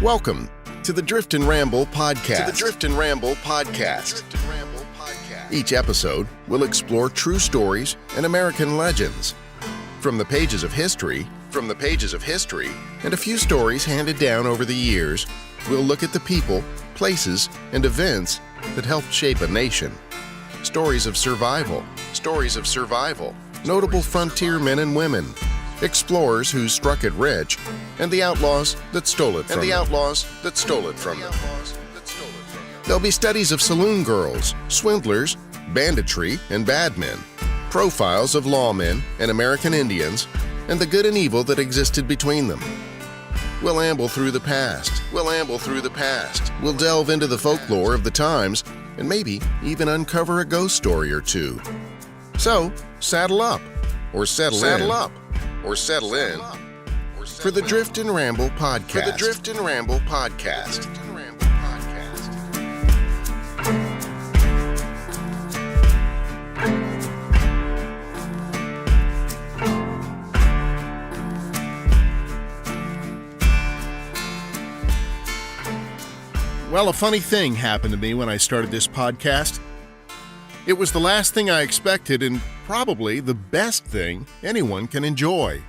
Welcome to the Drift and Ramble podcast. Each episode will explore true stories and American legends. From the pages of history, and a few stories handed down over the years, we'll look at the people, places, and events that helped shape a nation. Stories of survival, notable frontier men and women, explorers who struck it rich, and the outlaws that stole it from them. There'll be studies of saloon girls, swindlers, banditry, and bad men, profiles of lawmen and American Indians, and the good and evil that existed between them. We'll amble through the past. We'll delve into the folklore of the times and maybe even uncover a ghost story or two. So, saddle up or settle in for the Drift and Ramble podcast. Well, a funny thing happened to me when I started this podcast. It was the last thing I expected and probably the best thing anyone can enjoy.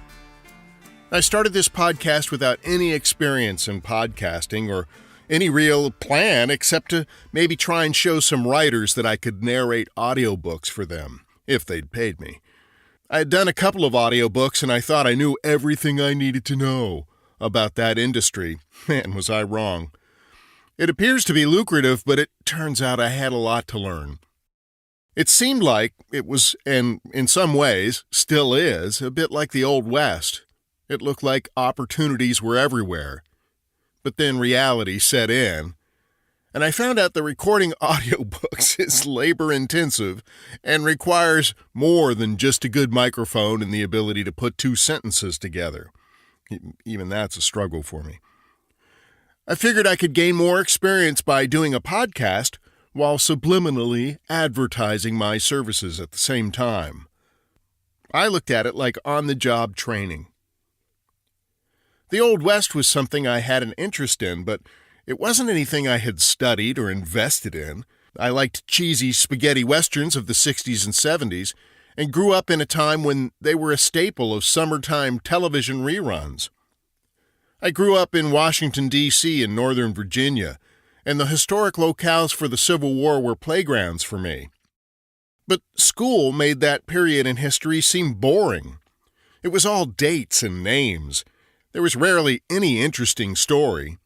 I started this podcast without any experience in podcasting or any real plan except to maybe try and show some writers that I could narrate audiobooks for them, if they'd paid me. I had done a couple of audiobooks and I thought I knew everything I needed to know about that industry. Man, was I wrong. It appears to be lucrative, but it turns out I had a lot to learn. It seemed like it was, and in some ways still is, a bit like the Old West. It looked like opportunities were everywhere. But then reality set in, and I found out that recording audiobooks is labor-intensive and requires more than just a good microphone and the ability to put two sentences together. Even that's a struggle for me. I figured I could gain more experience by doing a podcast while subliminally advertising my services at the same time. I looked at it like on-the-job training. The Old West was something I had an interest in, but it wasn't anything I had studied or invested in. I liked cheesy spaghetti westerns of the 60s and 70s and grew up in a time when they were a staple of summertime television reruns. I grew up in Washington, D.C. and Northern Virginia, and the historic locales for the Civil War were playgrounds for me. But school made that period in history seem boring. It was all dates and names. There was rarely any interesting story.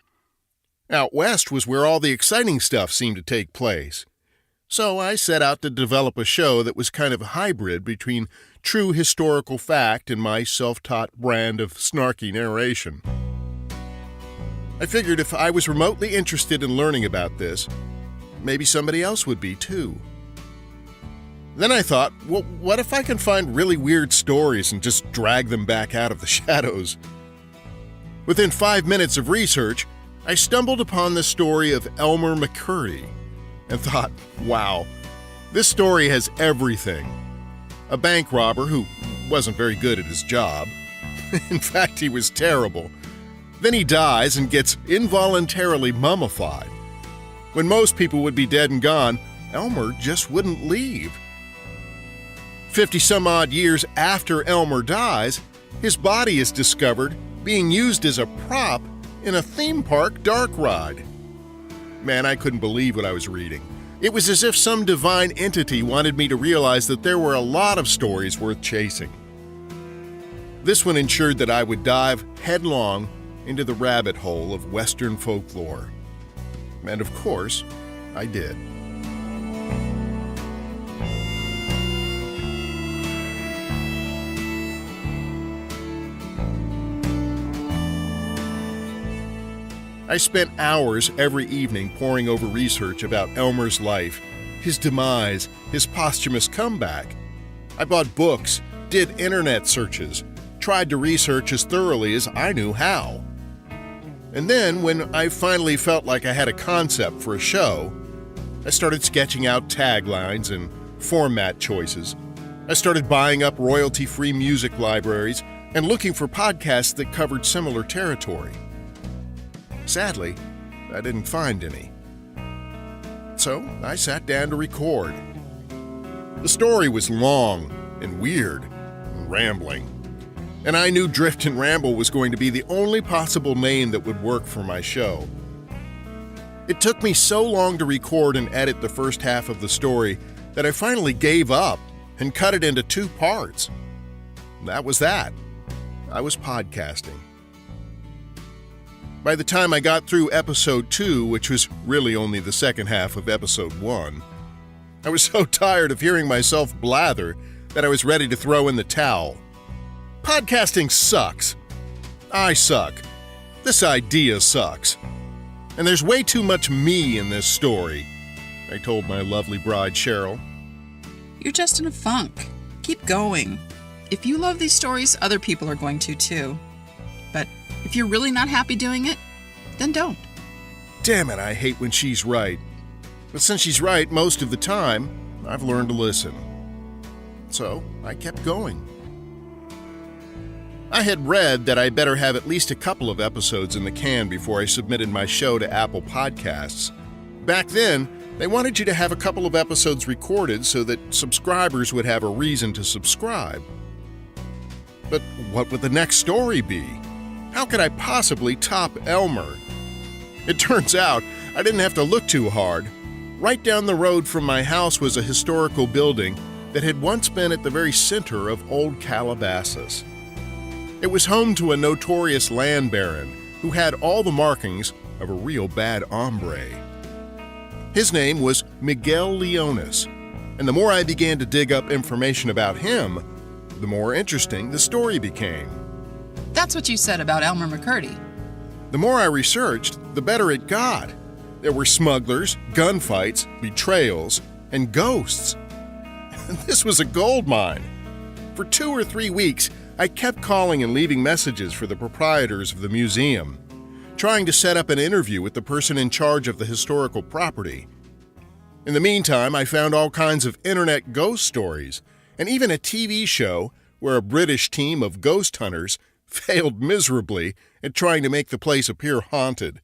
Out west was where all the exciting stuff seemed to take place. So I set out to develop a show that was kind of a hybrid between true historical fact and my self-taught brand of snarky narration. I figured if I was remotely interested in learning about this, maybe somebody else would be too. Then I thought, well, what if I can find really weird stories and just drag them back out of the shadows? Within 5 minutes of research, I stumbled upon the story of Elmer McCurry and thought, wow, this story has everything. A bank robber who wasn't very good at his job. In fact, he was terrible. Then he dies and gets involuntarily mummified. When most people would be dead and gone, Elmer just wouldn't leave. 50-some-odd years after Elmer dies, his body is discovered being used as a prop in a theme park dark ride. Man, I couldn't believe what I was reading. It was as if some divine entity wanted me to realize that there were a lot of stories worth chasing. This one ensured that I would dive headlong into the rabbit hole of Western folklore. And of course, I did. I spent hours every evening poring over research about Elmer's life, his demise, his posthumous comeback. I bought books, did internet searches, tried to research as thoroughly as I knew how. And then, when I finally felt like I had a concept for a show, I started sketching out taglines and format choices. I started buying up royalty-free music libraries and looking for podcasts that covered similar territory. Sadly, I didn't find any. So I sat down to record. The story was long and weird and rambling, and I knew Drift and Ramble was going to be the only possible name that would work for my show. It took me so long to record and edit the first half of the story that I finally gave up and cut it into 2 parts. That was that. I was podcasting. By the time I got through episode 2, which was really only the second half of episode 1, I was so tired of hearing myself blather that I was ready to throw in the towel. Podcasting sucks. I suck. This idea sucks. And there's way too much me in this story, I told my lovely bride Cheryl. You're just in a funk. Keep going. If you love these stories, other people are going to too. But if you're really not happy doing it, then don't. Damn it, I hate when she's right. But since she's right most of the time, I've learned to listen. So I kept going. I had read that I'd better have at least a couple of episodes in the can before I submitted my show to Apple Podcasts. Back then, they wanted you to have a couple of episodes recorded so that subscribers would have a reason to subscribe. But what would the next story be? How could I possibly top Elmer? It turns out I didn't have to look too hard. Right down the road from my house was a historical building that had once been at the very center of Old Calabasas. It was home to a notorious land baron who had all the markings of a real bad hombre. His name was Miguel Leonis, and the more I began to dig up information about him, the more interesting the story became. That's what you said about Elmer McCurdy. The more I researched, the better it got. There were smugglers, gunfights, betrayals, and ghosts. This was a gold mine. For 2 or 3 weeks, I kept calling and leaving messages for the proprietors of the museum, trying to set up an interview with the person in charge of the historical property. In the meantime, I found all kinds of internet ghost stories, and even a TV show where a British team of ghost hunters failed miserably at trying to make the place appear haunted.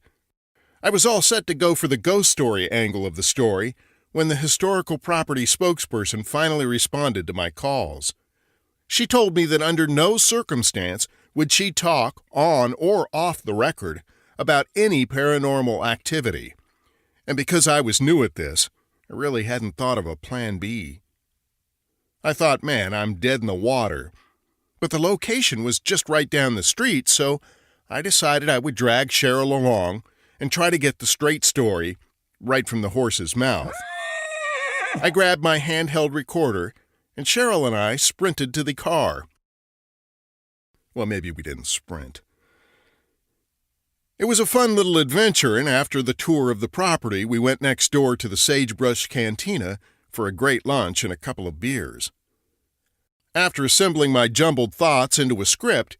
I was all set to go for the ghost story angle of the story when the historical property spokesperson finally responded to my calls. She told me that under no circumstance would she talk, on or off the record, about any paranormal activity. And because I was new at this, I really hadn't thought of a plan B. I thought, man, I'm dead in the water. But the location was just right down the street, so I decided I would drag Cheryl along and try to get the straight story right from the horse's mouth. I grabbed my handheld recorder, and Cheryl and I sprinted to the car. Well, maybe we didn't sprint. It was a fun little adventure, and after the tour of the property, we went next door to the Sagebrush Cantina for a great lunch and a couple of beers. After assembling my jumbled thoughts into a script,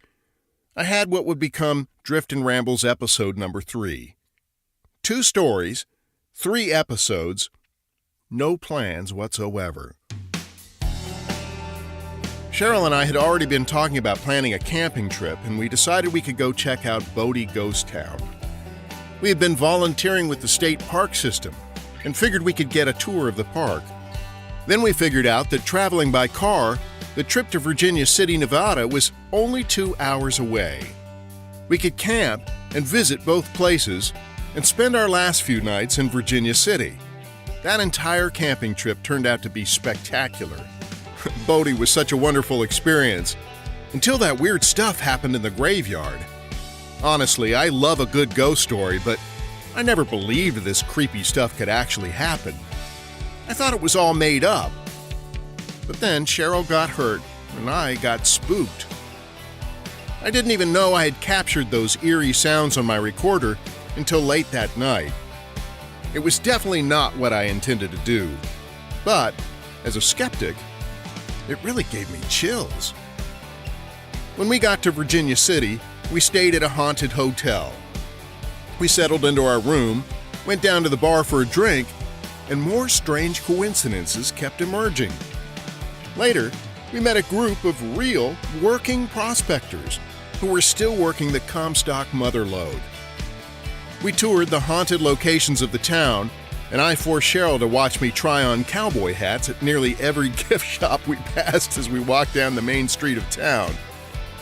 I had what would become Drift and Ramble's episode number 3. 2 stories, 3 episodes, no plans whatsoever. Cheryl and I had already been talking about planning a camping trip, and we decided we could go check out Bodie Ghost Town. We had been volunteering with the state park system and figured we could get a tour of the park. Then we figured out that traveling by car, the trip to Virginia City, Nevada was only 2 hours away. We could camp and visit both places and spend our last few nights in Virginia City. That entire camping trip turned out to be spectacular. Bodie was such a wonderful experience, until that weird stuff happened in the graveyard. Honestly, I love a good ghost story, but I never believed this creepy stuff could actually happen. I thought it was all made up. But then Cheryl got hurt, and I got spooked. I didn't even know I had captured those eerie sounds on my recorder until late that night. It was definitely not what I intended to do, but as a skeptic, it really gave me chills. When we got to Virginia City, we stayed at a haunted hotel. We settled into our room, went down to the bar for a drink, and more strange coincidences kept emerging. Later, we met a group of real, working prospectors who were still working the Comstock mother lode. We toured the haunted locations of the town, and I forced Cheryl to watch me try on cowboy hats at nearly every gift shop we passed as we walked down the main street of town.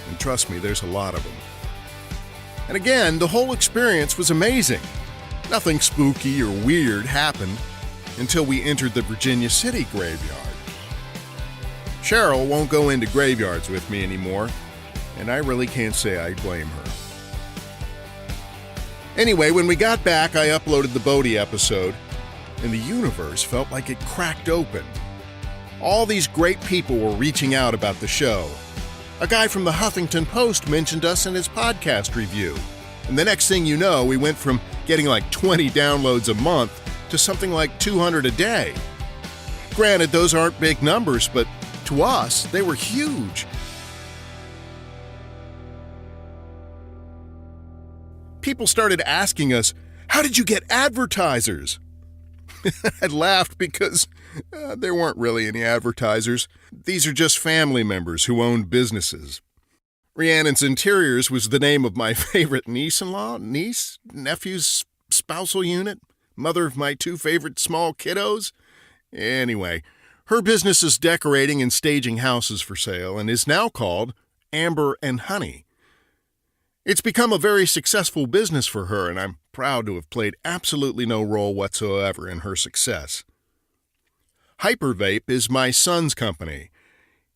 And trust me, there's a lot of them. And again, the whole experience was amazing. Nothing spooky or weird happened until we entered the Virginia City graveyard. Cheryl won't go into graveyards with me anymore, and I really can't say I blame her. Anyway, when we got back, I uploaded the Bodhi episode, and the universe felt like it cracked open. All these great people were reaching out about the show. A guy from the Huffington Post mentioned us in his podcast review. And the next thing you know, we went from getting like 20 downloads a month to something like 200 a day. Granted, those aren't big numbers, but to us, they were huge. People started asking us, "How did you get advertisers?" I laughed because there weren't really any advertisers. These are just family members who owned businesses. Rhiannon's Interiors was the name of my favorite nephew's spousal unit, mother of my two favorite small kiddos. Anyway, her business is decorating and staging houses for sale and is now called Amber and Honey. It's become a very successful business for her, and I'm proud to have played absolutely no role whatsoever in her success. Hypervape is my son's company.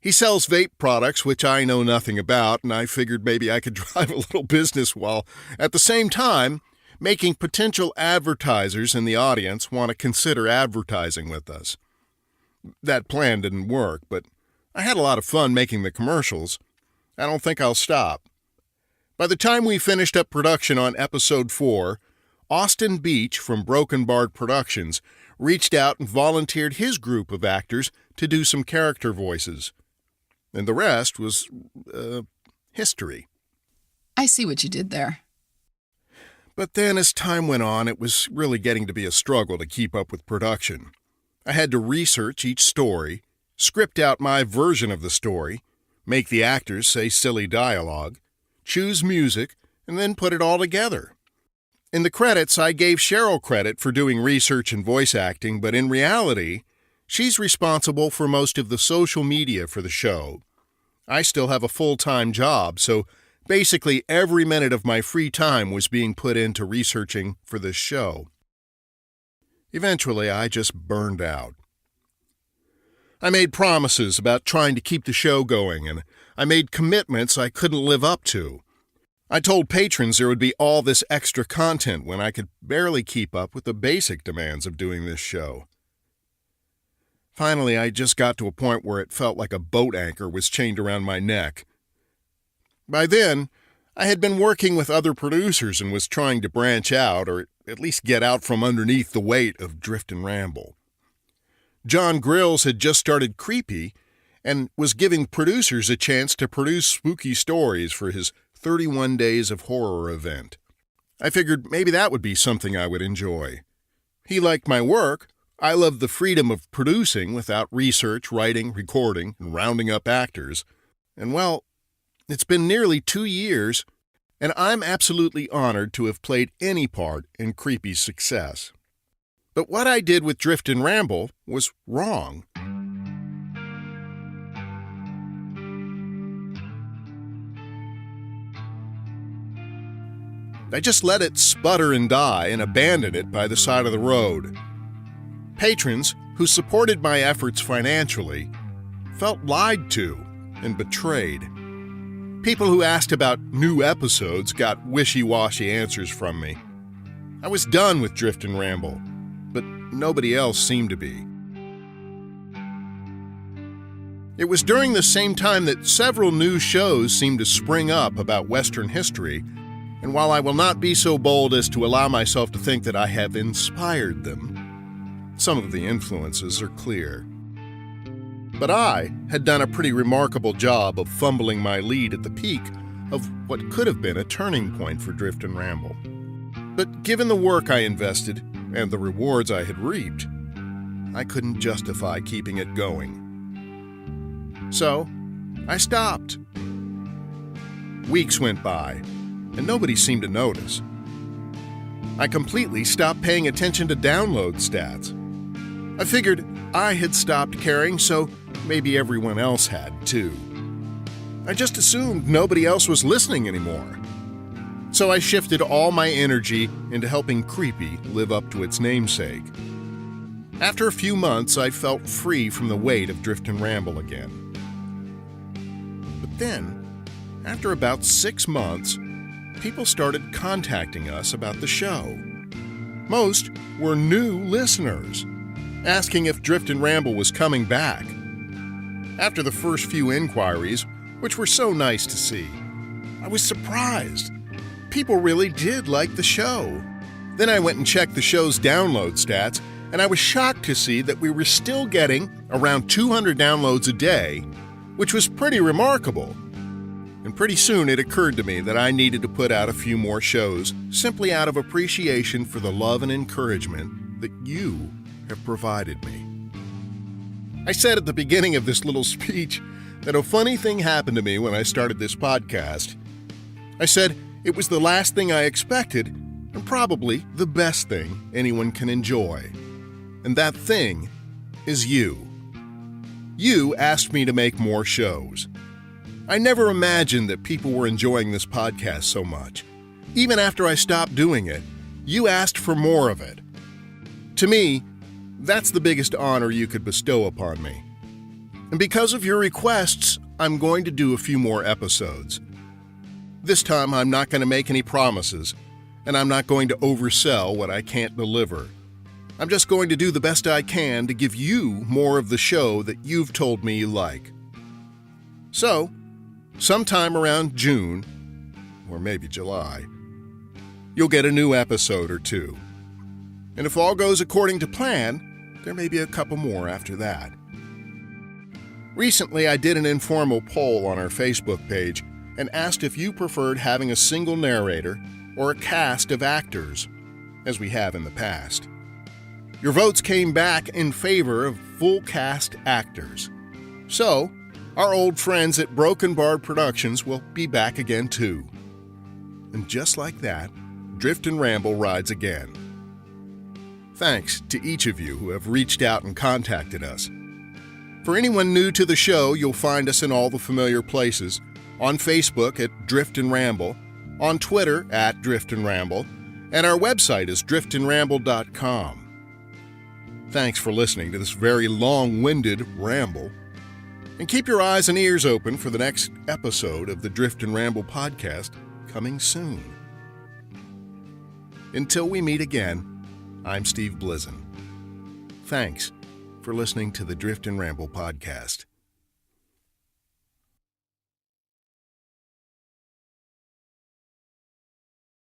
He sells vape products, which I know nothing about, and I figured maybe I could drive a little business while, at the same time, making potential advertisers in the audience want to consider advertising with us. That plan didn't work, but I had a lot of fun making the commercials. I don't think I'll stop. By the time we finished up production on episode 4, Austin Beach from Broken Bard Productions reached out and volunteered his group of actors to do some character voices. And the rest was, history. I see what you did there. But then as time went on, it was really getting to be a struggle to keep up with production. I had to research each story, script out my version of the story, make the actors say silly dialogue, choose music, and then put it all together. In the credits, I gave Cheryl credit for doing research and voice acting, but in reality, she's responsible for most of the social media for the show. I still have a full-time job, so basically every minute of my free time was being put into researching for this show. Eventually, I just burned out. I made promises about trying to keep the show going, and I made commitments I couldn't live up to. I told patrons there would be all this extra content when I could barely keep up with the basic demands of doing this show. Finally, I just got to a point where it felt like a boat anchor was chained around my neck. By then, I had been working with other producers and was trying to branch out, or at least get out from underneath the weight of Drift and Ramble. John Grills had just started Creepy and was giving producers a chance to produce spooky stories for his 31 Days of Horror event. I figured maybe that would be something I would enjoy. He liked my work. I loved the freedom of producing without research, writing, recording, and rounding up actors. And well, it's been nearly 2 years, and I'm absolutely honored to have played any part in Creepy's success. But what I did with Drift and Ramble was wrong. I just let it sputter and die and abandoned it by the side of the road. Patrons who supported my efforts financially felt lied to and betrayed. People who asked about new episodes got wishy-washy answers from me. I was done with Drift and Ramble, but nobody else seemed to be. It was during the same time that several new shows seemed to spring up about Western history, and while I will not be so bold as to allow myself to think that I have inspired them, some of the influences are clear. But I had done a pretty remarkable job of fumbling my lead at the peak of what could have been a turning point for Drift and Ramble. But given the work I invested and the rewards I had reaped, I couldn't justify keeping it going. So, I stopped. Weeks went by, and nobody seemed to notice. I completely stopped paying attention to download stats. I figured I had stopped caring, so maybe everyone else had too. I just assumed nobody else was listening anymore. So I shifted all my energy into helping Creepy live up to its namesake. After a few months, I felt free from the weight of Drift and Ramble again. But then, after about 6 months, people started contacting us about the show. Most were new listeners, asking if Drift and Ramble was coming back. After the first few inquiries, which were so nice to see, I was surprised. People really did like the show. Then I went and checked the show's download stats, and I was shocked to see that we were still getting around 200 downloads a day, which was pretty remarkable. And pretty soon it occurred to me that I needed to put out a few more shows simply out of appreciation for the love and encouragement that you have provided me. I said at the beginning of this little speech that a funny thing happened to me when I started this podcast. I said it was the last thing I expected and probably the best thing anyone can enjoy. And that thing is you. You asked me to make more shows. I never imagined that people were enjoying this podcast so much. Even after I stopped doing it, you asked for more of it. To me, that's the biggest honor you could bestow upon me. And because of your requests, I'm going to do a few more episodes. This time, I'm not going to make any promises, and I'm not going to oversell what I can't deliver. I'm just going to do the best I can to give you more of the show that you've told me you like. So, sometime around June, or maybe July, you'll get a new episode or two. And if all goes according to plan, there may be a couple more after that. Recently, I did an informal poll on our Facebook page and asked if you preferred having a single narrator or a cast of actors, as we have in the past. Your votes came back in favor of full cast actors. So, our old friends at Broken Bard Productions will be back again too. And just like that, Drift and Ramble rides again. Thanks to each of you who have reached out and contacted us. For anyone new to the show, you'll find us in all the familiar places. On Facebook at Drift and Ramble, on Twitter at Drift and Ramble, and our website is driftandramble.com. Thanks for listening to this very long-winded ramble. And keep your eyes and ears open for the next episode of the Drift and Ramble podcast coming soon. Until we meet again, I'm Steve Blizzen. Thanks for listening to the Drift and Ramble podcast.